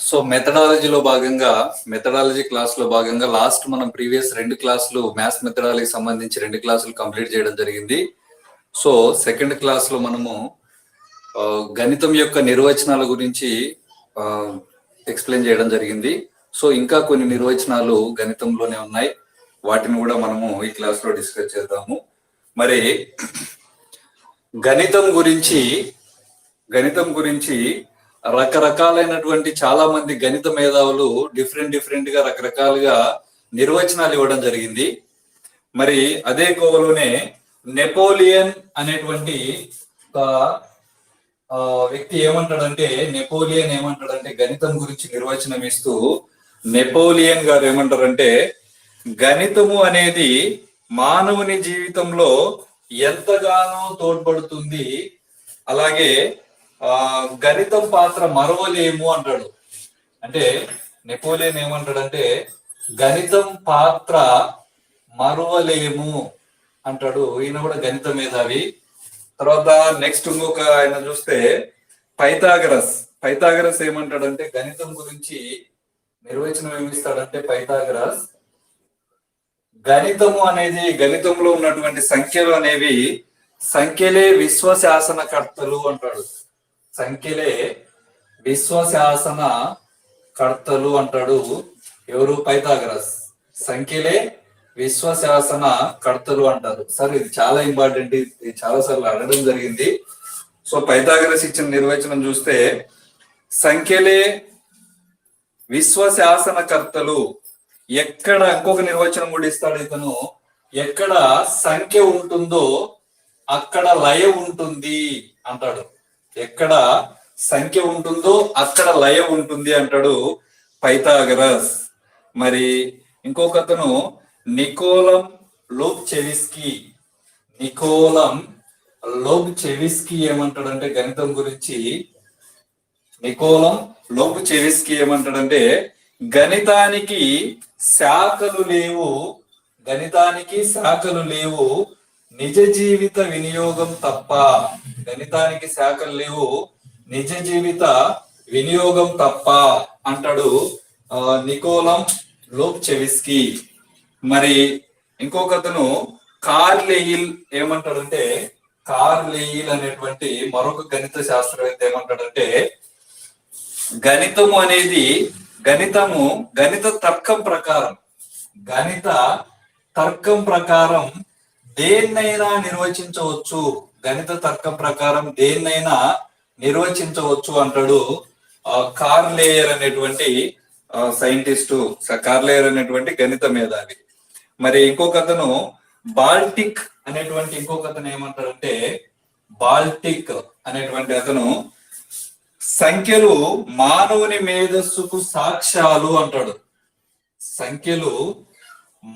So methodology class లో భాగంగా last మనం ప్రీవియస్ 2 క్లాసులు మ్యాథ్స్ మెథడాలజీకి సంబంధించి 2 క్లాసులు కంప్లీట్ చేయడం జరిగింది. సో సెకండ్ క్లాస్ లో మనము గణితం యొక్క నిర్వచనాల గురించి ఎక్స్ప్లెయిన్ చేయడం జరిగింది. సో ఇంకా కొన్ని నిర్వచనాలు గణితంలోనే ఉన్నాయి, వాటిని కూడా మనము ఈ క్లాస్ లో డిస్కస్ చేద్దాము. మరి గణితం గురించి రకరకాలైనటువంటి చాలా మంది గణిత మేధావులు డిఫరెంట్ గా రకరకాలుగా నిర్వచనాలు ఇవ్వడం జరిగింది. మరి అదే కోవలోనే నెపోలియన్ అనేటువంటి వ్యక్తి ఏమంటాడంటే గణితం గురించి నిర్వచనం ఇస్తూ నెపోలియన్ గారు ఏమంటారంటే, గణితము అనేది మానవుని జీవితంలో ఎంతగానో తోడ్పడుతుంది, అలాగే గణితం పాత్ర మరవలేము అంటాడు. అంటే నెపోలియన్ ఏమంటాడంటే గణితం పాత్ర మరవలేము అంటాడు. ఈయన కూడా గణిత మేధావి. తర్వాత నెక్స్ట్ ఇంకొక ఆయన చూస్తే పైథాగరస్ ఏమంటాడంటే గణితం గురించి నిర్వచనం ఏమిస్తాడంటే పైథాగరస్, గణితంలో ఉన్నటువంటి సంఖ్యలు అనేవి సంఖ్యలే విశ్వశాసనకర్తలు అంటాడు. సంఖ్యలే విశ్వశాసన కర్తలు అంటాడు. ఎవరు? పైథాగరస్. సంఖ్యలే విశ్వశాసన కర్తలు అంటారు. సార్ ఇది చాలా ఇంపార్టెంట్, ఇది చాలా సార్లు అడగడం జరిగింది. సో పైథాగరస్ ఇచ్చిన నిర్వచనం చూస్తే, సంఖ్యలే విశ్వశాసన కర్తలు. ఎక్కడ ఇంకొక నిర్వచనం కూడా ఇస్తాడు ఇతను, ఎక్కడ సంఖ్య ఉంటుందో అక్కడ లయ ఉంటుంది అంటాడు. ఎక్కడ సంఖ్య ఉంటుందో అక్కడ లయ ఉంటుంది అంటాడు పైథాగరస్. మరి ఇంకొకతను నికోలం లోబ్చెవిస్కీ ఏమంటాడంటే గణితం గురించి, గణితానికి శాఖలు లేవు, నిజ జీవిత వినియోగం తప్ప. గణితానికి శాఖలు లేవు, నిజ జీవిత వినియోగం తప్ప అంటాడు నికోలం లోబ్చెవిస్కీ. మరి ఇంకొకతను కార్లెయిల్ ఏమంటాడంటే, కార్లెయిల్ అనేటువంటి మరొక గణిత శాస్త్రవేత్త ఏమంటాడంటే, గణిత తర్కం ప్రకారం దేన్నైనా నిర్వచించవచ్చు అంటాడు కార్లేయర్ అనేటువంటి సైంటిస్టు, కార్లేయర్ అనేటువంటి గణిత మేధావి. మరి ఇంకొకతను బాల్టిక్ ఏమంటాడంటే, బాల్టిక్ అనేటువంటి అతను సంఖ్యలు మానవుని మేధస్సుకు సాక్ష్యాలు అంటాడు. సంఖ్యలు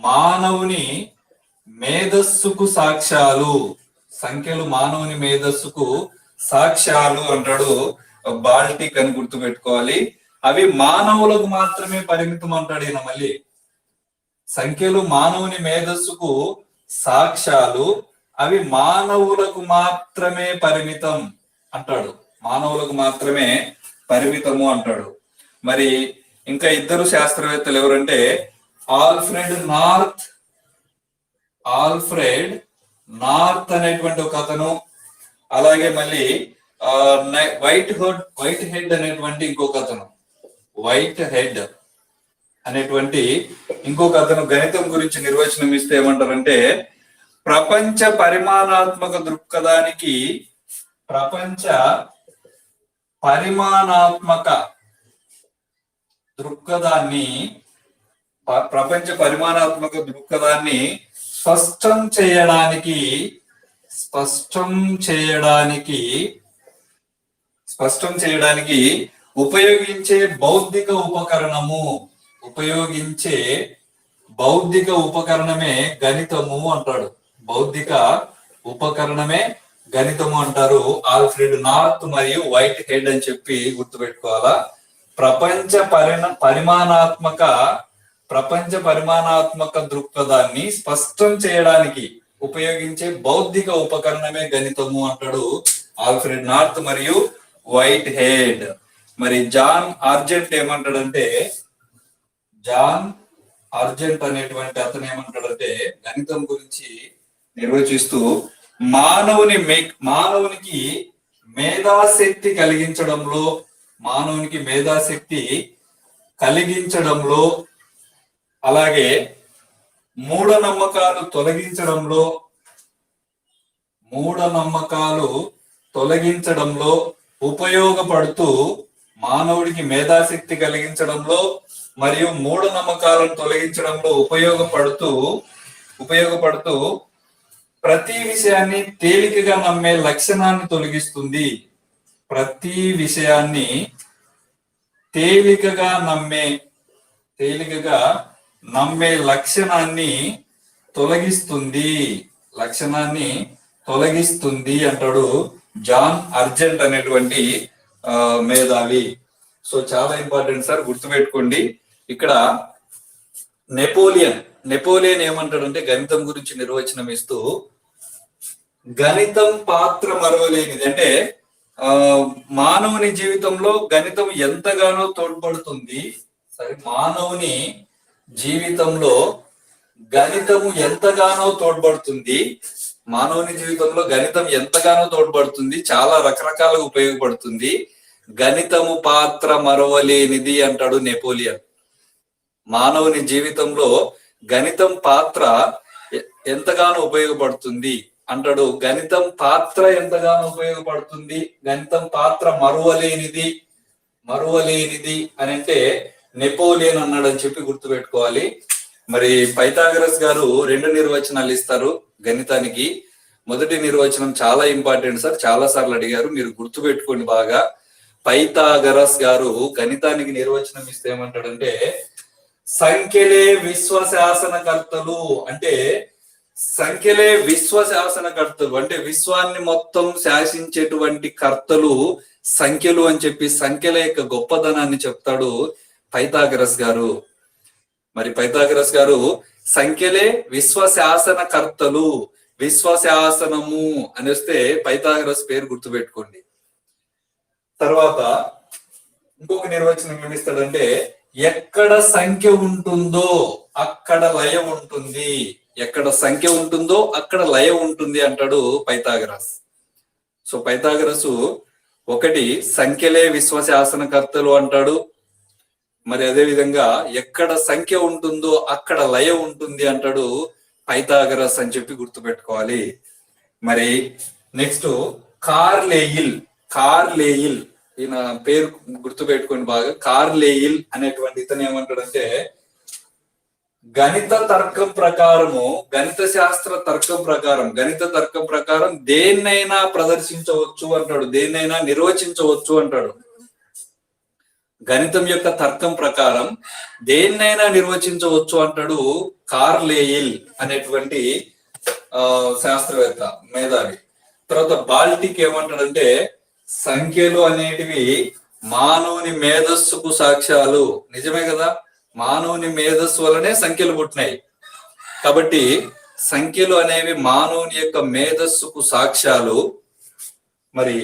మానవుని మేధస్సుకు సాక్ష్యాలు అంటాడు బాల్టిక్ అని గుర్తుపెట్టుకోవాలి. అవి మానవులకు మాత్రమే పరిమితం అంటాడు ఈయన. మళ్ళీ సంఖ్యలు మానవుని మేధస్సుకు సాక్ష్యాలు, అవి మానవులకు మాత్రమే పరిమితం అంటాడు. మరి ఇంకా ఇద్దరు శాస్త్రవేత్తలు ఎవరంటే ఆల్ఫ్రెడ్ నార్త్ అనేటువంటి ఒక అతను, అలాగే మళ్ళీ వైట్ హెడ్ అనేటువంటి ఇంకొక అతను గణితం గురించి నిర్వచనం ఇస్తే ఏమంటారంటే, ప్రపంచ పరిమాణాత్మక దృక్పథానికి స్పష్టం చేయడానికి ఉపయోగించే బౌద్ధిక ఉపకరణమే గణితము అంటాడు. బౌద్ధిక ఉపకరణమే గణితము అంటారు ఆల్ఫ్రెడ్ నార్త్ మరియు వైట్ హెడ్ అని చెప్పి గుర్తుపెట్టుకోవాలా. ప్రపంచ పరిమాణాత్మక దృక్పథాన్ని స్పష్టం చేయడానికి ఉపయోగించే బౌద్ధిక ఉపకరణమే గణితము అంటాడు ఆల్ఫ్రెడ్ నార్త్ మరియు వైట్ హెడ్. మరి జాన్ ఆర్జెంట్ ఏమంటాడంటే, జాన్ ఆర్జెంట్ అనేటువంటి అతను ఏమంటాడంటే గణితం గురించి నిర్వచిస్తూ మానవునికి మేధాశక్తి కలిగించడంలో, మానవునికి మేధాశక్తి కలిగించడంలో, అలాగే మూఢనమ్మకాలు తొలగించడంలో ఉపయోగపడుతూ, మానవుడికి మేధాశక్తి కలిగించడంలో మరియు మూఢనమ్మకాలను తొలగించడంలో ఉపయోగపడుతూ ప్రతి విషయాన్ని తేలికగా నమ్మే లక్షణాన్ని తొలగిస్తుంది. ప్రతి విషయాన్ని తేలికగా నమ్మే లక్షణాన్ని తొలగిస్తుంది అంటాడు జాన్ ఆర్జెంట్ అనేటువంటి మేధావి. సో చాలా ఇంపార్టెంట్ సార్, గుర్తుపెట్టుకోండి. ఇక్కడ నెపోలియన్ ఏమంటాడంటే గణితం గురించి నిర్వచనం ఇస్తూ, గణితం పాత్ర మరువలేనిది. అంటే మానవుని జీవితంలో గణితం ఎంతగానో తోడ్పడుతుంది. మానవుని జీవితంలో గణితము ఎంతగానో తోడ్పడుతుంది, చాలా రకరకాలుగా ఉపయోగపడుతుంది. గణితము పాత్ర మరవలేనిది అంటాడు నెపోలియన్. మానవుని జీవితంలో గణితం పాత్ర ఎంతగానో ఉపయోగపడుతుంది అంటాడు. గణితం పాత్ర ఎంతగానో ఉపయోగపడుతుంది, గణితం పాత్ర మరువలేనిది అని అంటే నెపోలియన్ అన్నాడని చెప్పి గుర్తుపెట్టుకోవాలి. మరి పైథాగరస్ గారు 2 నిర్వచనాలు ఇస్తారు గణితానికి. మొదటి నిర్వచనం చాలా ఇంపార్టెంట్ సార్, చాలా సార్లు అడిగారు, మీరు గుర్తుపెట్టుకోండి బాగా. పైథాగరస్ గారు గణితానికి నిర్వచనం ఇస్తే ఏమంటాడంటే, సంఖ్యలే విశ్వశాసనకర్తలు. అంటే సంఖ్యలే విశ్వశాసనకర్తలు అంటే విశ్వాన్ని మొత్తం శాసించేటువంటి కర్తలు సంఖ్యలు అని చెప్పి సంఖ్యల యొక్క గొప్పదనాన్ని చెప్తాడు పైథాగరస్ గారు. మరి పైథాగరస్ గారు సంఖ్యలే విశ్వశాసనకర్తలు, విశ్వశాసనము అని వస్తే పైథాగరస్ పేరు గుర్తుపెట్టుకోండి. తర్వాత ఇంకొక నిర్వచనం ఏమిస్తాడంటే, ఎక్కడ సంఖ్య ఉంటుందో అక్కడ లయ ఉంటుంది, ఎక్కడ సంఖ్య ఉంటుందో అక్కడ లయ ఉంటుంది అంటాడు పైథాగరస్. సో పైథాగరసు ఒకటి సంఖ్యలే విశ్వశాసనకర్తలు అంటాడు. మరి అదే విధంగా ఎక్కడ సంఖ్య ఉంటుందో అక్కడ లయ ఉంటుంది అంటాడు పైథాగరస్ అని చెప్పి గుర్తుపెట్టుకోవాలి. మరి నెక్స్ట్ కార్లేయిల్ ఈయన పేరు గుర్తుపెట్టుకోండి బాగా. కార్లేయిల్ అనేటువంటి ఇతను ఏమంటాడంటే, గణిత తర్కం ప్రకారము, గణిత తర్కం ప్రకారం దేన్నైనా ప్రదర్శించవచ్చు అంటాడు, దేన్నైనా నిర్వచించవచ్చు అంటాడు. గణితం యొక్క తర్కం ప్రకారం దేన్నైనా నిర్వచించవచ్చు అంటాడు కార్లేయిల్ అనేటువంటి శాస్త్రవేత్త, మేధావి. తర్వాత బాల్టిక్ ఏమంటాడంటే, సంఖ్యలు అనేటివి మానవుని మేధస్సుకు సాక్ష్యాలు. నిజమే కదా, మానవుని మేధస్సు వలనే సంఖ్యలు పుట్టినాయి. కాబట్టి సంఖ్యలు అనేవి మానవుని యొక్క మేధస్సుకు సాక్ష్యాలు. మరి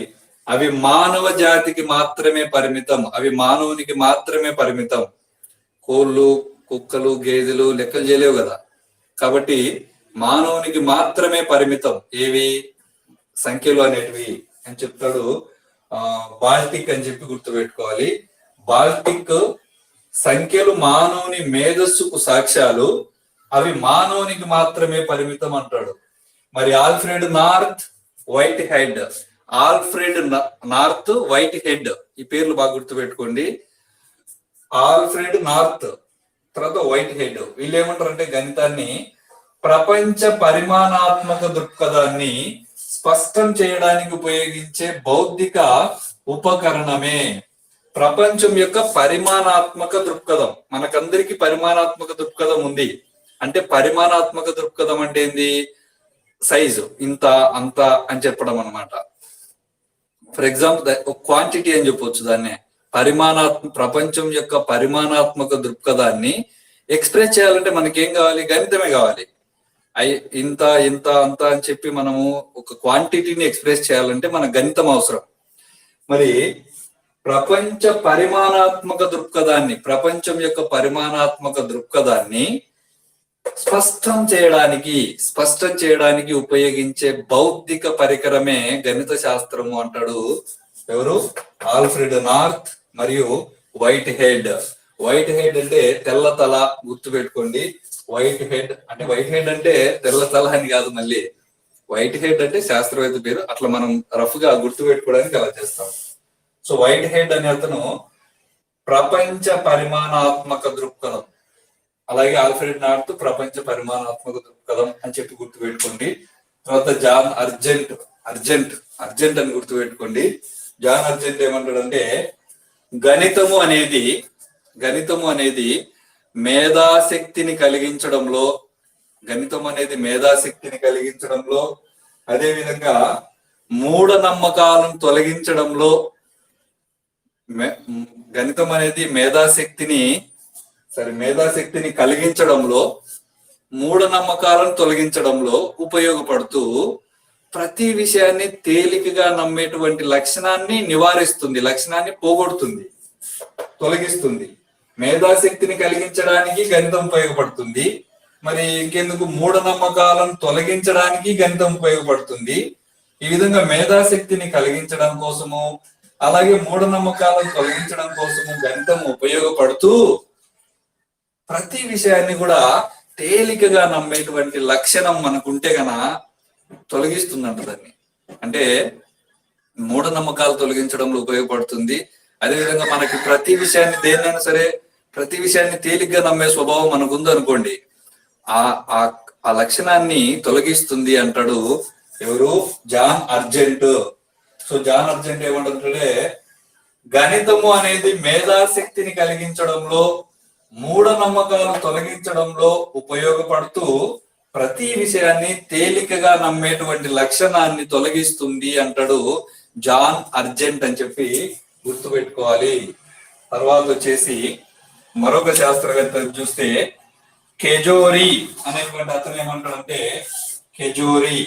అవి మానవ జాతికి మాత్రమే పరిమితం, అవి మానవునికి మాత్రమే పరిమితం. కోళ్ళు, కుక్కలు, గేదెలు లెక్కలు చేయలేవు కదా. కాబట్టి మానవునికి మాత్రమే పరిమితం ఏవి, సంఖ్యలు అనేటివి అని చెప్తాడు బాల్టిక్ అని చెప్పి గుర్తుపెట్టుకోవాలి. బాల్టిక్ సంఖ్యలు మానవుని మేధస్సుకు సాక్ష్యాలు, అవి మానవునికి మాత్రమే పరిమితం అంటాడు. మరి ఆల్ఫ్రెడ్ నార్త్ వైట్ హెడ్, ఈ పేర్లు బాగా గుర్తుపెట్టుకోండి. ఆల్ఫ్రెడ్ నార్త్, తర్వాత వైట్ హెడ్, వీళ్ళు ఏమంటారంటే గణితాన్ని ప్రపంచ పరిమాణాత్మక దృక్పథాన్ని స్పష్టం చేయడానికి ఉపయోగించే బౌద్ధిక ఉపకరణమే. ప్రపంచం యొక్క పరిమాణాత్మక దృక్పథం, మనకందరికి పరిమాణాత్మక దృక్పథం ఉంది. అంటే పరిమాణాత్మక దృక్పథం అంటే ఏంది, సైజు ఇంత అంత అని చెప్పడం అనమాట. ఫర్ ఎగ్జాంపుల్ క్వాంటిటీ అని చెప్పొచ్చు దాన్నే. ప్రపంచం యొక్క పరిమాణాత్మక దృక్పథాన్ని ఎక్స్ప్రెస్ చేయాలంటే మనకేం కావాలి, గణితమే కావాలి. ఇంత ఇంత అంత అని చెప్పి మనము ఒక క్వాంటిటీని ఎక్స్ప్రెస్ చేయాలంటే మనకు గణితం అవసరం. మరి ప్రపంచ పరిమాణాత్మక దృక్పథాన్ని, ప్రపంచం యొక్క పరిమాణాత్మక దృక్పథాన్ని స్పష్టం చేయడానికి ఉపయోగించే బౌద్ధిక పరికరమే గణిత శాస్త్రము అంటాడు ఎవరు? ఆల్ఫ్రెడ్ నార్త్ మరియు వైట్ హెడ్. వైట్ హెడ్ అంటే తెల్ల తల, గుర్తు పెట్టుకోండి. వైట్ హెడ్ అంటే తెల్ల తల అని కాదు, మళ్ళీ వైట్ హెడ్ అంటే శాస్త్రవేత్త పేరు. అట్లా మనం రఫ్ గా గుర్తు పెట్టుకోవడానికి అలా చేస్తాం. సో వైట్ హెడ్ అనే అతను ప్రపంచ పరిమాణాత్మక దృక్పథం, అలాగే ఆల్ఫ్రెడ్ నార్త్ ప్రపంచ పరిమాణాత్మక దృక్పథం అని చెప్పి గుర్తు పెట్టుకోండి. తర్వాత జాన్ అర్జెంట్ అని గుర్తు పెట్టుకోండి. జాన్ అర్జెంట్ ఏమంటాడంటే గణితము అనేది మేధాశక్తిని కలిగించడంలో, అదే విధంగా మూఢనమ్మకాలను తొలగించడంలో, గణితం అనేది మేధాశక్తిని కలిగించడంలో, మూఢనమ్మకాలను తొలగించడంలో ఉపయోగపడుతూ ప్రతి విషయాన్ని తేలికగా నమ్మేటువంటి లక్షణాన్ని నివారిస్తుంది, లక్షణాన్ని పోగొడుతుంది, తొలగిస్తుంది. మేధాశక్తిని కలిగించడానికి గణితం ఉపయోగపడుతుంది. మరి ఇంకెందుకు, మూఢనమ్మకాలను తొలగించడానికి గణితం ఉపయోగపడుతుంది. ఈ విధంగా మేధాశక్తిని కలిగించడం కోసము, అలాగే మూఢనమ్మకాలను తొలగించడం కోసము గణితం ఉపయోగపడుతూ ప్రతి విషయాన్ని కూడా తేలికగా నమ్మేటువంటి లక్షణం మనకుంటే గన తొలగిస్తుందంట దాన్ని. అంటే మూఢనమ్మకాలు తొలగించడంలో ఉపయోగపడుతుంది. అదేవిధంగా మనకి ప్రతి విషయాన్ని, దేన్నైనా సరే ప్రతి విషయాన్ని తేలిగ్గా నమ్మే స్వభావం మనకు ఉందనుకోండి, ఆ లక్షణాన్ని తొలగిస్తుంది అంటాడు ఎవరు? John Argent. So John Argent ఏమంటుంటే గణితము అనేది మేధాశక్తిని కలిగించడంలో, మూఢనమ్మకాలను తొలగించడంలో ఉపయోగపడుతూ ప్రతి విషయాన్ని తేలికగా నమ్మేటువంటి లక్షణాన్ని తొలగిస్తుంది అంటాడు జాన్ అర్జెంట్ అని చెప్పి గుర్తుపెట్టుకోవాలి. తర్వాత వచ్చేసి మరొక శాస్త్రవేత్త చూస్తే కెజోరి అనేటువంటి అతను ఏమంటాడంటే, కెజోరి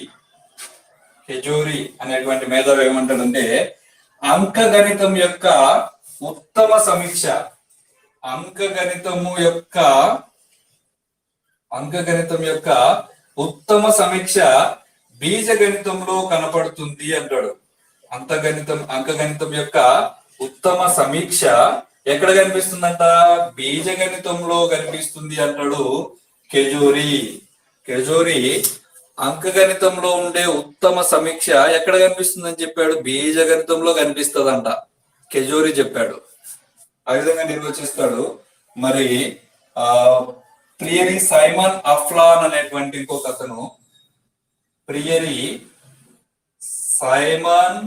అనేటువంటి మేధావి ఏమంటాడంటే అంకగణితం యొక్క ఉత్తమ సమీక్ష బీజగణితంలో కనపడుతుంది అంటాడు. అంకగణితం యొక్క ఉత్తమ సమీక్ష ఎక్కడ కనిపిస్తుందంట? బీజగణితంలో కనిపిస్తుంది అంటాడు కెజోరి. అంకగణితంలో ఉండే ఉత్తమ సమీక్ష ఎక్కడ కనిపిస్తుందని చెప్పాడు? బీజగణితంలో కనిపిస్తుందంట కెజోరి చెప్పాడు. ఆ విధంగా నిర్వచిస్తాడు. మరి ప్రియరీ సైమన్ అఫ్లాన్ అనేటువంటి ఇంకొక అతను, ప్రియరీ సైమన్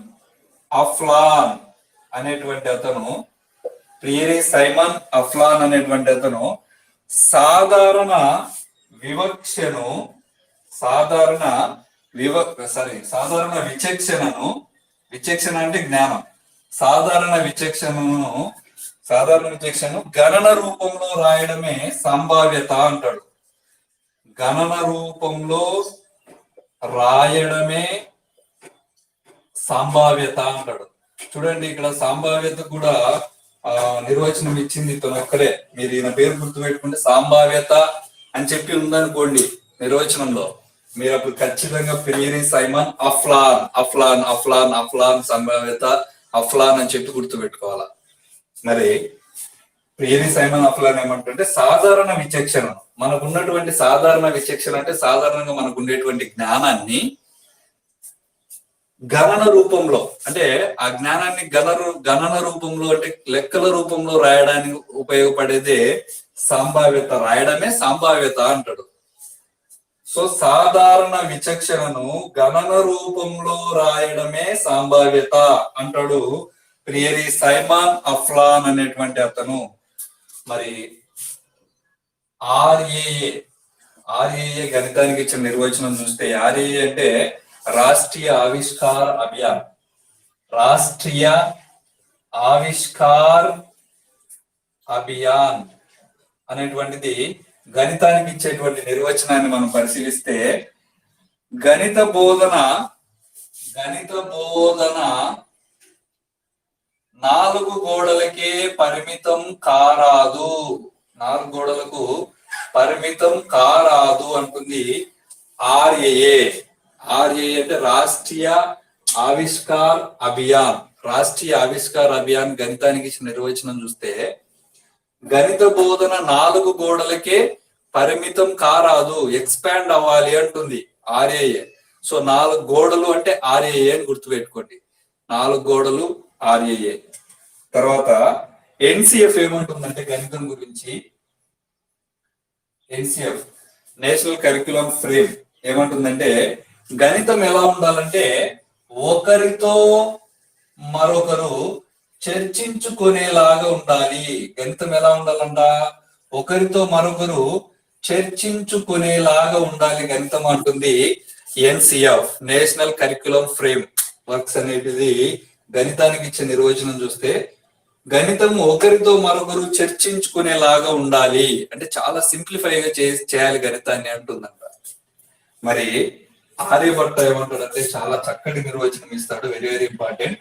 అఫ్లాన్ అనేటువంటి అతను సాధారణ విచక్షణ అంటే జ్ఞానం, సాధారణ విచక్షణను గణన రూపంలో రాయడమే సంభావ్యత అంటాడు. గణన రూపంలో రాయడమే సంభావ్యత అంటాడు. చూడండి, ఇక్కడ సంభావ్యత కూడా నిర్వచనం ఇచ్చింది ఇతను ఒక్కడే. మీరు ఈయన పేరు గుర్తు పెట్టుకుంటే సంభావ్యత అని చెప్పి ఉందనుకోండి నిర్వచనంలో, మీరు అప్పుడు ఖచ్చితంగా ప్రియరీ సైమన్ అఫ్లాన్ సంభావ్యత అఫ్లాన్ అని చెప్పి గుర్తు పెట్టుకోవాలా. మరి ప్రియరీ సైమన్ అఫ్లాన్ ఏమంటుంటే సాధారణ విచక్షణ, మనకున్నటువంటి సాధారణ విచక్షణ అంటే సాధారణంగా మనకు ఉండేటువంటి జ్ఞానాన్ని గణన రూపంలో, అంటే ఆ జ్ఞానాన్ని గణన రూపంలో అంటే లెక్కల రూపంలో రాయడానికి ఉపయోగపడేదే సంభావ్యత, రాయడమే సంభావ్యత అంటాడు. సో సాధారణ విచక్షణను గణన రూపంలో రాయడమే సంభావ్యత అంటాడు ప్రియరీ సైమన్ అఫ్లాన్ అనేటువంటి అతను. మరి ఆర్ఏఏ గణితానికి ఇచ్చిన నిర్వచనం చూస్తే, ఆర్ఏఏ అంటే రాష్ట్రీయ ఆవిష్కార్ అభియాన్ అనేటువంటిది గణితానికి ఇచ్చేటువంటి నిర్వచనాన్ని మనం పరిశీలిస్తే, గణిత బోధన నాలుగు గోడలకే పరిమితం కారాదు, నాలుగు గోడలకు పరిమితం కారాదు అంటుంది ఆర్ఏఏ. ఆర్ఏఏ అంటే రాష్ట్రీయ ఆవిష్కార్ అభియాన్. రాష్ట్రీయ ఆవిష్కార్ అభియాన్ గణితానికి ఇచ్చిన నిర్వచనం చూస్తే గణిత బోధన నాలుగు గోడలకే పరిమితం కారాదు, ఎక్స్పాండ్ అవ్వాలి అంటుంది ఆర్ఏఏ. సో నాలుగు గోడలు అంటే ఆర్ఏఏ అని గుర్తుపెట్టుకోండి. నాలుగు గోడలు ఆర్ఏఏ. తర్వాత ఎన్సిఎఫ్ ఏమంటుందంటే గణితం గురించి, ఎన్సిఎఫ్ నేషనల్ కరిక్యులం ఫ్రేమ్ ఏమంటుందంటే గణితం ఎలా ఉండాలంటే ఒకరితో మరొకరు చర్చించుకునేలాగా ఉండాలి. గణితం ఎలా ఉండాలంట? ఒకరితో మరొకరు చర్చించుకునేలాగా ఉండాలి గణితం అంటుంది NCF, national curriculum frame works అనేది. గణితానికి ఇచ్చే నిర్వచనం చూస్తే గణితం ఒకరితో మరొకరు చర్చించుకునేలాగా ఉండాలి అంటే చాలా సింప్లిఫైగా చేయాలి గణితాన్ని అంటుందంట. మరి ఆర్యభట్ట ఏమంటాడంటే చాలా చక్కటి నిర్వచనం ఇస్తాడు, వెరీ వెరీ ఇంపార్టెంట్.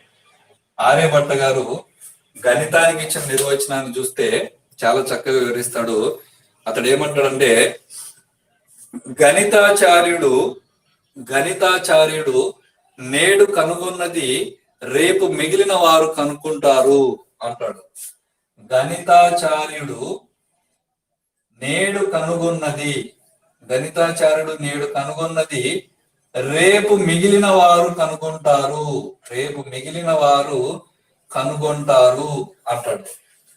ఆర్యభట్ట గారు గణితానికి ఇచ్చిన నిర్వచనాన్ని చూస్తే చాలా చక్కగా వివరిస్తాడు. అతడు ఏమంటాడంటే గణితాచార్యుడు నేడు కనుగొన్నది రేపు మిగిలిన వారు కనుక్కుంటారు అంటాడు. గణితాచార్యుడు నేడు కనుగొన్నది రేపు మిగిలిన వారు కనుగొంటారు, రేపు మిగిలిన వారు కనుగొంటారు అంటాడు.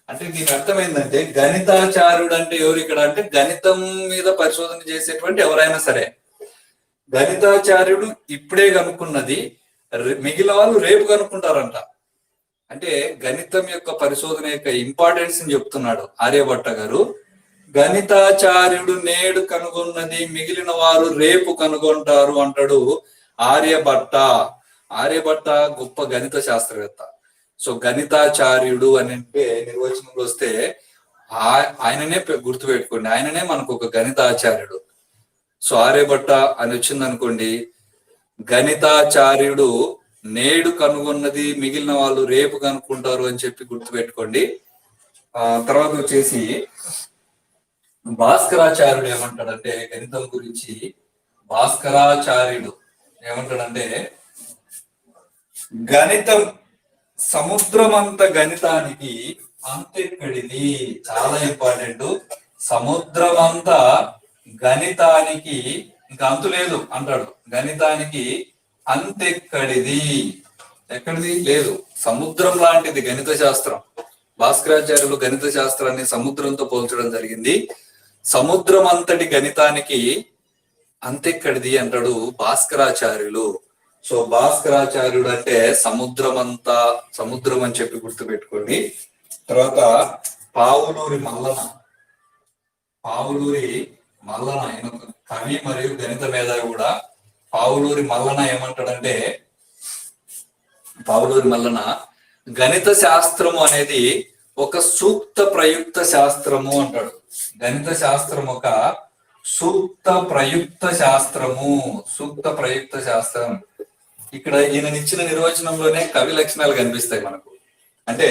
అంటే దీని అర్థం ఏంటంటే గణితాచార్యుడు అంటే ఎవరు ఇక్కడ అంటే గణితం మీద పరిశోధన చేసేటువంటి ఎవరైనా సరే. గణితాచార్యుడు ఇప్పుడే కనుక్కున్నది మిగిలిన వాళ్ళు రేపు కనుక్కుంటారంట. అంటే గణితం యొక్క పరిశోధన యొక్క ఇంపార్టెన్స్ ని చెప్తున్నాడు ఆర్యభట్ట గారు. గణితాచార్యుడు నేడు కనుగొన్నది మిగిలిన వారు రేపు కనుగొంటారు అంటాడు ఆర్యభట్ట. ఆర్యభట్ట గొప్ప గణిత శాస్త్రవేత్త. సో గణితాచార్యుడు అని అంటే నిర్వచనంలో వస్తే ఆయననే గుర్తుపెట్టుకోండి, ఆయననే మనకు ఒక గణితాచార్యుడు. సో ఆర్యభట్ట అని వచ్చింది అనుకోండి, గణితాచార్యుడు నేడు కనుగొన్నది మిగిలిన వాళ్ళు రేపు కనుక్కుంటారు అని చెప్పి గుర్తుపెట్టుకోండి. తర్వాత వచ్చేసి భాస్కరాచార్యుడు ఏమంటాడంటే గణితం గురించి, భాస్కరాచార్యుడు ఏమంటాడంటే గణితం సముద్రమంత గణితానికి అంతెక్కడిది. చాలా ఇంపార్టెంట్. సముద్రమంత గణితానికి ఇంకా అంతు లేదు అంటాడు. గణితానికి అంతెక్కడిది, ఎక్కడిది లేదు. సముద్రం లాంటిది గణిత శాస్త్రం. భాస్కరాచార్యులు గణిత శాస్త్రాన్ని సముద్రంతో పోల్చడం జరిగింది. సముద్రం అంతటి గణితానికి అంతెక్కడిది అంటాడు భాస్కరాచార్యులు. సో భాస్కరాచార్యుడు అంటే సముద్రం అని చెప్పి గుర్తుపెట్టుకోండి. తర్వాత పావులూరి మల్లన కవి మరియు గణిత మేధావి కూడా. పావులూరి మల్లన ఏమంటాడంటే గణిత శాస్త్రము అనేది ఒక సూక్త ప్రయుక్త శాస్త్రము అంటాడు. గణిత శాస్త్రం ఒక సూక్త ప్రయుక్త శాస్త్రం. ఇక్కడ ఈయన ఇచ్చిన నిర్వచనంలోనే కవి లక్షణాలు కనిపిస్తాయి మనకు. అంటే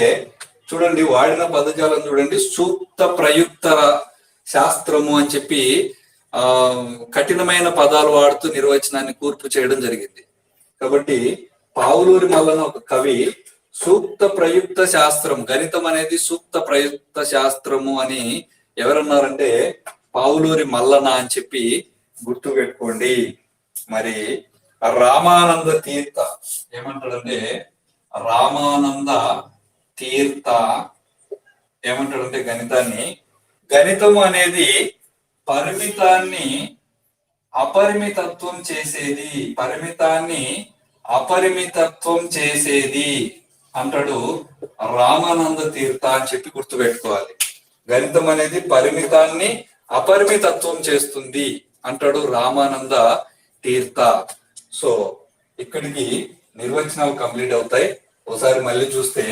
చూడండి, వాడిన పదజాలం చూడండి, సూక్త ప్రయుక్త శాస్త్రము అని చెప్పి కఠినమైన పదాలు వాడుతూ నిర్వచనాన్ని కూర్పు చేయడం జరిగింది. కాబట్టి పావులూరి మల్లన ఒక కవి సూక్త ప్రయుక్త శాస్త్రం, గణితం అనేది సూక్త ప్రయుక్త శాస్త్రము అని ఎవరన్నారంటే పావులూరి మల్లన అని చెప్పి గుర్తు పెట్టుకోండి. మరి రామానంద తీర్థ ఏమంటాడంటే గణితము అనేది పరిమితాన్ని అపరిమితత్వం చేసేది అంటాడు రామానంద తీర్థ అని చెప్పి గుర్తుపెట్టుకోవాలి. గణితం అనేది పరిమితాన్ని అపరిమితత్వం చేస్తుంది అంటాడు రామానంద తీర్థ. సో ఇక్కడికి నిర్వచనాలు కంప్లీట్ అవుతాయి. ఒకసారి మళ్ళీ చూస్తే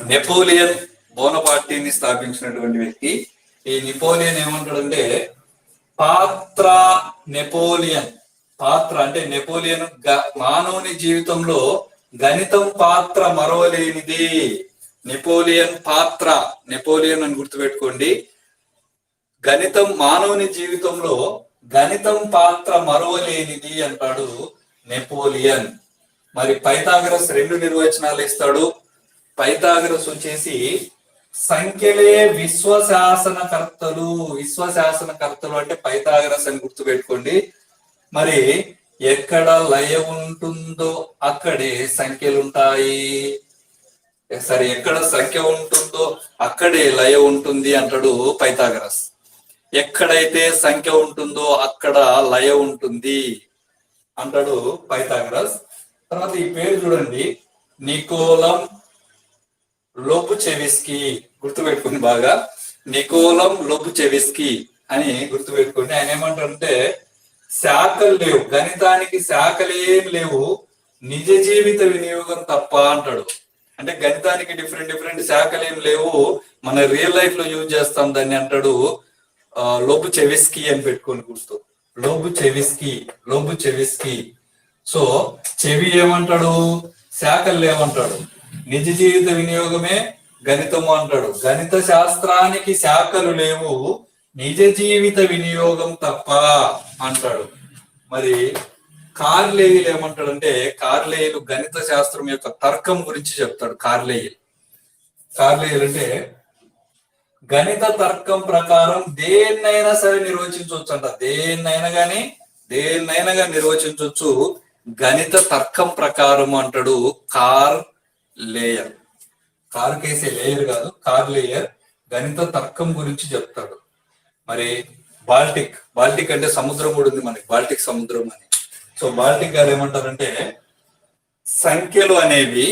నెపోలియన్ బోనపార్టీని స్థాపించినటువంటి వ్యక్తి. ఈ నెపోలియన్ ఏమంటాడంటే పాత్ర అంటే నెపోలియన్ మానవుని జీవితంలో గణితం పాత్ర మరవలేనిది. నెపోలియన్ పాత్ర, నెపోలియన్ అని గుర్తుపెట్టుకోండి. గణితం మానవుని జీవితంలో గణితం పాత్ర మరవలేనిది అంటాడు నెపోలియన్. మరి పైథాగరస్ 2 నిర్వచనాలు ఇస్తాడు. పైథాగరస్ వచ్చేసి సంఖ్యలే విశ్వశాసనకర్తలు. విశ్వశాసనకర్తలు అంటే పైథాగరస్ అని గుర్తుపెట్టుకోండి. మరి ఎక్కడ లయ ఉంటుందో అక్కడే సంఖ్యలు ఉంటాయి. సరే, ఎక్కడ సంఖ్య ఉంటుందో అక్కడే లయ ఉంటుంది అంటాడు పైథాగరస్. ఎక్కడైతే సంఖ్య ఉంటుందో అక్కడ లయ ఉంటుంది అంటాడు పైథాగరస్. తర్వాత ఈ పేరు చూడండి, నికోలం లోబుచెవిస్కీ. గుర్తుపెట్టుకుని బాగా, నికోలం లోబుచెవిస్కీ అని గుర్తుపెట్టుకోండి. ఆయన ఏమంటారంటే శాఖలు లేవు, గణితానికి శాఖలేం లేవు, నిజ జీవిత వినియోగం తప్ప అంటాడు. అంటే గణితానికి డిఫరెంట్ శాఖలు ఏం లేవు, మన రియల్ లైఫ్ లో యూజ్ చేస్తాం దాన్ని అంటాడు లోబుచెవిస్కీ అని పెట్టుకొని గుర్తు. లోబుచెవిస్కీ. సో చెవి ఏమంటాడు, శాఖలు లేవంటాడు. నిజ జీవిత వినియోగమే గణితము అంటాడు. గణిత శాస్త్రానికి శాఖలు లేవు, నిజ జీవిత వినియోగం తప్ప అంటాడు. మరి కార్లేయిల్ ఏమంటాడంటే, కార్లేయిల్ గణిత శాస్త్రం యొక్క తర్కం గురించి చెప్తాడు. కార్లేయిల్ అంటే గణిత తర్కం ప్రకారం దేన్నైనా సరే నిర్వచించవచ్చు అంట. దేన్నైనా కానీ నిర్వచించవచ్చు గణిత తర్కం ప్రకారం అంటాడు కార్లేయర్. కార్ కేసే లేయర్ కాదు, కార్లేయర్ గణిత తర్కం గురించి చెప్తాడు. మరి బాల్టిక్ అంటే సముద్రం కూడా ఉంది మనకి, బాల్టిక్ సముద్రం అని. సో బాల్టిక్ గారు ఏమంటారంటే సంఖ్యలు అనేవి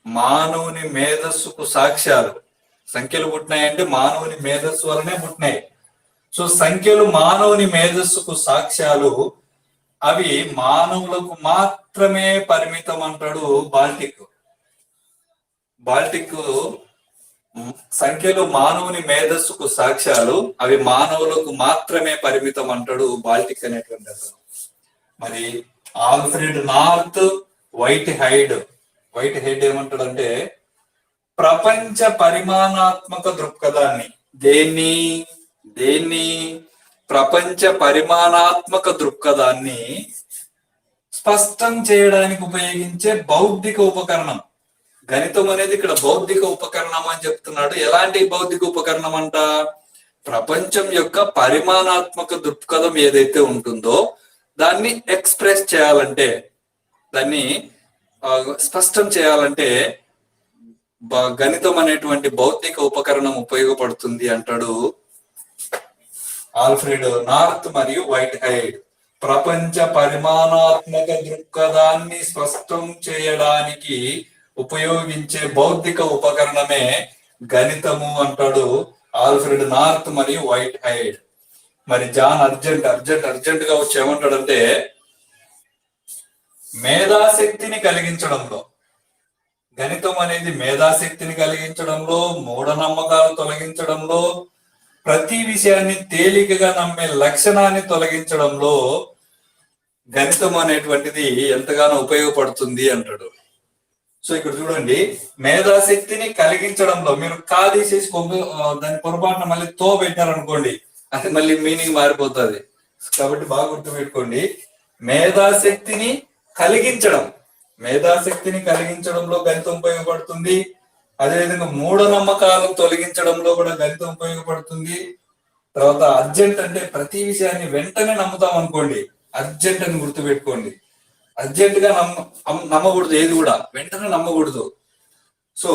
మానవుని మేధస్సుకు సాక్ష్యాలు. సంఖ్యలు పుట్టినాయంటే మానవుని మేధస్సు వలనే పుట్టినాయి. సో సంఖ్యలు మానవుని మేధస్సుకు సాక్ష్యాలు, అవి మానవులకు మాత్రమే పరిమితం అంటాడు బాల్టిక్. సంఖ్యలు మానవుని మేధస్సుకు సాక్ష్యాలు, అవి మానవులకు మాత్రమే పరిమితం అంటాడు బాల్టిక్ అనేటువంటి అతను. మరి ఆల్ఫ్రెడ్ నార్త్ వైట్ హైడ్ ఏమంటాడంటే ప్రపంచ పరిమాణాత్మక దృక్పథాన్ని, దేన్ని ప్రపంచ పరిమాణాత్మక దృక్పథాన్ని స్పష్టం చేయడానికి ఉపయోగించే బౌద్ధిక ఉపకరణం. గణితం అనేది ఇక్కడ బౌద్ధిక ఉపకరణం అని చెప్తున్నాడు. ఎలాంటి బౌద్ధిక ఉపకరణం అంట, ప్రపంచం యొక్క పరిమాణాత్మక దృక్పథం ఏదైతే ఉంటుందో దాన్ని ఎక్స్ప్రెస్ చేయాలంటే, దాన్ని స్పష్టం చేయాలంటే గణితం అనేటువంటి భౌతిక ఉపకరణం ఉపయోగపడుతుంది అంటాడు ఆల్ఫ్రెడ్ నార్త్ మరియు వైట్ హైడ్. ప్రపంచ పరిమాణాత్మక దృక్పథాన్ని స్పష్టం చేయడానికి ఉపయోగించే బౌద్ధిక ఉపకరణమే గణితము అంటాడు ఆల్ఫ్రెడ్ నార్త్ మరియు వైట్ హైడ్. మరి జాన్ అర్జెంట్ గా వచ్చి ఏమంటాడంటే మేధాశక్తిని కలిగించడంలో, గణితం అనేది మేధాశక్తిని కలిగించడంలో, మూఢనమ్మకాలు తొలగించడంలో, ప్రతి విషయాన్ని తేలికగా నమ్మే లక్షణాన్ని తొలగించడంలో గణితం అనేటువంటిది ఎంతగానో ఉపయోగపడుతుంది అంటాడు. సో ఇక్కడ చూడండి, మేధాశక్తిని కలిగించడంలో, మీరు తీసేసి దాని పొరపాటున మళ్ళీ తో పెట్టారనుకోండి, అది మళ్ళీ మీనింగ్ మారిపోతుంది. కాబట్టి బాగా గుర్తుపెట్టుకోండి, మేధాశక్తిని కలిగించడంలో గణితం ఉపయోగపడుతుంది. అదేవిధంగా మూఢనమ్మకాలను తొలగించడంలో కూడా గణితం ఉపయోగపడుతుంది. తర్వాత అర్జెంట్ అంటే ప్రతి విషయాన్ని వెంటనే నమ్ముతాం అనుకోండి, అర్జెంట్ అని గుర్తుపెట్టుకోండి. అర్జెంట్ గా నమ్మకూడదు, ఏది కూడా వెంటనే నమ్మకూడదు. సో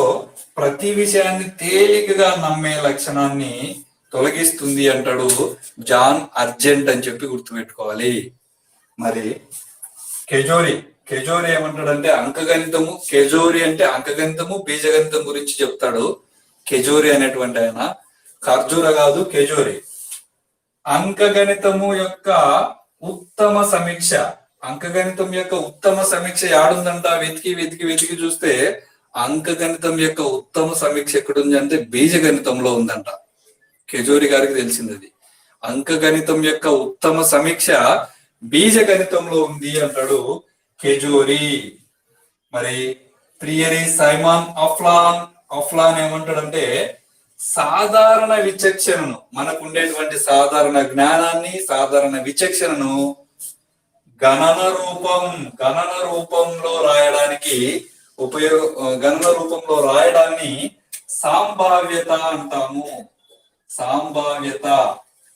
ప్రతి విషయాన్ని తేలికగా నమ్మే లక్షణాన్ని తొలగిస్తుంది అంటాడు జాన్ అర్జెంట్ అని చెప్పి గుర్తుపెట్టుకోవాలి. మరి కెజోరి ఏమంటాడంటే అంకగణితము, కెజోరి అంటే అంకగణితము బీజగణితం గురించి చెప్తాడు. కెజోరి అనేటువంటి ఆయన, ఖర్జూర కాదు కెజోరి. అంకగణితం యొక్క ఉత్తమ సమీక్ష యాడుందంట, వెతికి చూస్తే అంకగణితం యొక్క ఉత్తమ సమీక్ష ఎక్కడుంది అంటే బీజగణితంలో ఉందంట. కెజోరి గారికి తెలిసింది అది. అంకగణితం యొక్క ఉత్తమ సమీక్ష బీజగణితంలో ఉంది అంటాడు కెజోరి. మరి ప్రియరి సైమాన్ అఫ్లాన్ ఏమంటాడంటే సాధారణ విచక్షణను, మనకు ఉండేటువంటి సాధారణ జ్ఞానాన్ని, సాధారణ విచక్షణను గణన రూపంలో రాయడానికి గణన రూపంలో రాయడాన్ని సంభావ్యత అంటాము. సంభావ్యత.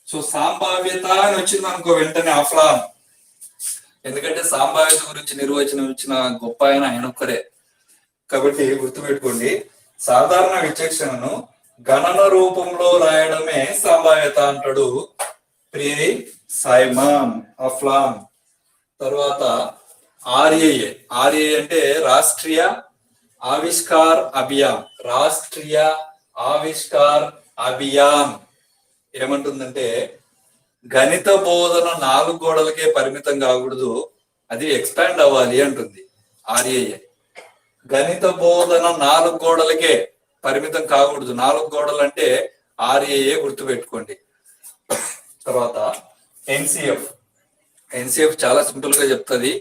సో సంభావ్యత అని వచ్చింది అనుకో వెంటనే అఫ్లాన్, ఎందుకంటే సంభావ్యత గురించి నిర్వచనం ఇచ్చిన గొప్ప ఆయన ఒక్కరే. కాబట్టి గుర్తుపెట్టుకోండి, సాధారణ విచక్షణను గణన రూపంలో రాయడమే సంభావ్యత అంటాడు ప్రియరి సైమాన్ అఫ్లాన్. తర్వాత ఆర్ఏఏ అంటే రాష్ట్రీయ ఆవిష్కార్ అభియాన్. రాష్ట్రీయ ఆవిష్కార్ అభియాన్ ఏమంటుందంటే గణిత బోధన 4 గోడలకే పరిమితం కాకూడదు, అది ఎక్స్పాండ్ అవ్వాలి అంటుంది ఆర్ఏఏ. గణిత బోధన 4 గోడలకే పరిమితం కాకూడదు. 4 గోడలు అంటే ఆర్ఏఏ గుర్తుపెట్టుకోండి. తర్వాత ఎన్సిఎఫ్ చాలా సింపుల్ గా చెప్తుంది.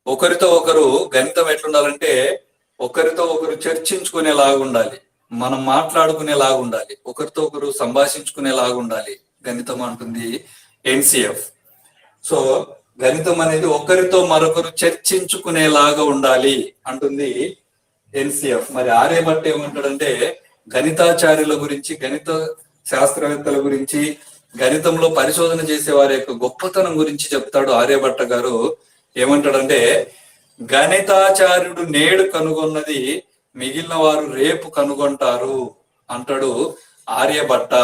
ఒకరితో ఒకరు గణితం ఎట్లుండాలంటే ఒకరితో ఒకరు చర్చించుకునేలాగా ఉండాలి, మనం మాట్లాడుకునేలాగా ఉండాలి, ఒకరితో ఒకరు సంభాషించుకునేలాగా ఉండాలి గణితం అంటుంది ఎన్సిఎఫ్. సో గణితం అనేది ఒకరితో మరొకరు చర్చించుకునేలాగా ఉండాలి అంటుంది ఎన్సిఎఫ్. మరి ఆర్యభట్ట ఏమంటాడంటే గణితాచార్యుల గురించి, గణిత శాస్త్రవేత్తల గురించి, గణితంలో పరిశోధన చేసే వారి యొక్క గొప్పతనం గురించి చెప్తాడు ఆర్యభట్ట గారు. ఏమంటాడంటే గణితాచార్యుడు నేడు కనుగొన్నది మిగిలిన వారు రేపు కనుగొంటారు అంటాడు ఆర్యభట్ట.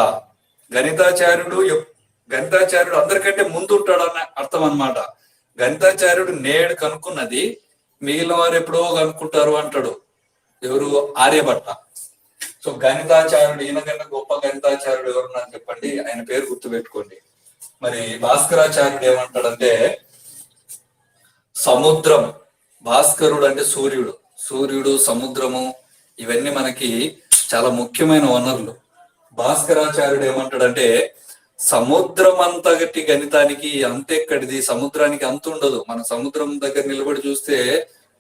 గణితాచార్యుడు అందరికంటే ముందు ఉంటాడన్న అర్థం అన్నమాట. గణితాచార్యుడు నేడు కనుక్కున్నది మిగిలిన వారు ఎప్పుడో కనుక్కుంటారు అంటాడు ఎవరు? ఆర్యభట్ట. సో గణితాచార్యుడు, ఈయనకన్నా గొప్ప గణితాచార్యుడు ఎవరున్నారు చెప్పండి? ఆయన పేరు గుర్తు పెట్టుకోండి. మరి భాస్కరాచార్యుడు ఏమంటాడంటే సముద్రం, భాస్కరుడు అంటే సూర్యుడు, సముద్రము ఇవన్నీ మనకి చాలా ముఖ్యమైన వనరులు. భాస్కరాచార్యుడు ఏమంటాడంటే సముద్రం అంతటి గణితానికి అంతెక్కడిది, సముద్రానికి అంత ఉండదు. మన సముద్రం దగ్గర నిలబడి చూస్తే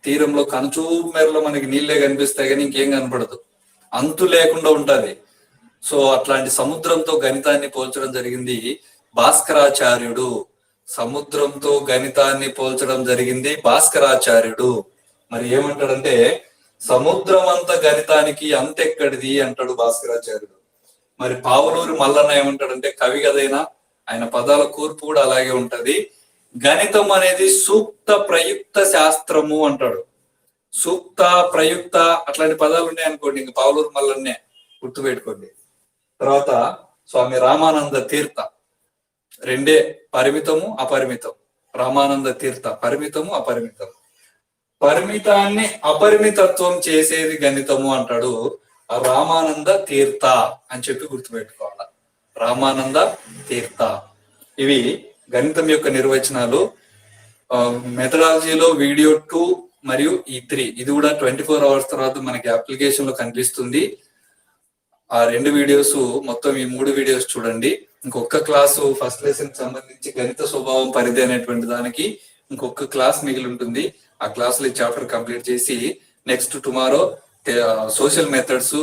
తీరంలో కనుచూపు మేరలో మనకి నీళ్ళే కనిపిస్తాయి కానీ ఇంకేం కనపడదు, అంతు లేకుండా ఉంటది. సో అట్లాంటి సముద్రంతో గణితాన్ని పోల్చడం జరిగింది భాస్కరాచార్యుడు. సముద్రంతో గణితాన్ని పోల్చడం జరిగింది భాస్కరాచార్యుడు. మరి ఏమంటాడంటే సముద్రం అంత గణితానికి అంతెక్కడిది అంటాడు భాస్కరాచార్యుడు. మరి పావులూరి మల్లన్న ఏమంటాడంటే కవి కదైనా ఆయన పదాల కూర్పు కూడా అలాగే ఉంటది. గణితం అనేది సూక్త ప్రయుక్త శాస్త్రము అంటాడు. సూక్త ప్రయుక్త అట్లాంటి పదాలు ఉన్నాయి అనుకోండి, ఇంక పావులూరు మల్లన్నే గుర్తుపెట్టుకోండి. తర్వాత స్వామి రామానంద తీర్థ, రెండే పరిమితము అపరిమితం. రామానంద తీర్థ పరిమితము అపరిమితం. పరిమితాన్ని అపరిమితత్వం చేసేది గణితము అంటాడు రామానంద తీర్థ అని చెప్పి గుర్తుపెట్టుకోవాలి. రామానంద తీర్థ. ఇవి గణితం యొక్క నిర్వచనాలు. మెథడాలజీలో వీడియో 2 మరియు ఈ 3 ఇది కూడా 24 hours తర్వాత మనకి అప్లికేషన్ లో కనిపిస్తుంది. ఆ 2 వీడియోస్, మొత్తం ఈ 3 వీడియోస్ చూడండి. ఇంకొక క్లాసు ఫస్ట్ లెసన్ సంబంధించి గణిత స్వభావం పరిధి అనేటువంటి దానికి ఇంకొక క్లాస్ మిగిలి ఉంటుంది. ఆ క్లాస్ లో ఈ చాప్టర్ కంప్లీట్ చేసి నెక్స్ట్ టుమారో సోషల్ మెథడ్స్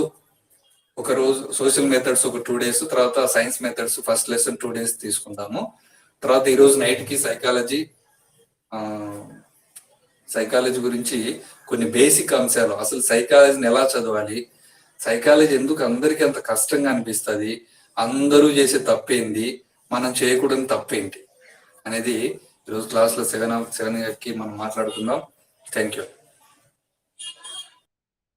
ఒక రోజు, సోషల్ మెథడ్స్ ఒక 2 days, తర్వాత science methods first lesson 2 days తీసుకుంటాము. తర్వాత ఈ రోజు నైట్ కి సైకాలజీ గురించి కొన్ని బేసిక్ అంశాలు, అసలు సైకాలజీని ఎలా చదవాలి, సైకాలజీ ఎందుకు అందరికీ అంత కష్టంగా అనిపిస్తుంది, అందరూ చేసే తప్పేంది, మనం చేయకూడని తప్పేంటి అనేది ఈరోజు క్లాస్ లో 7 కి మనం మాట్లాడుకుందాం. Thank you.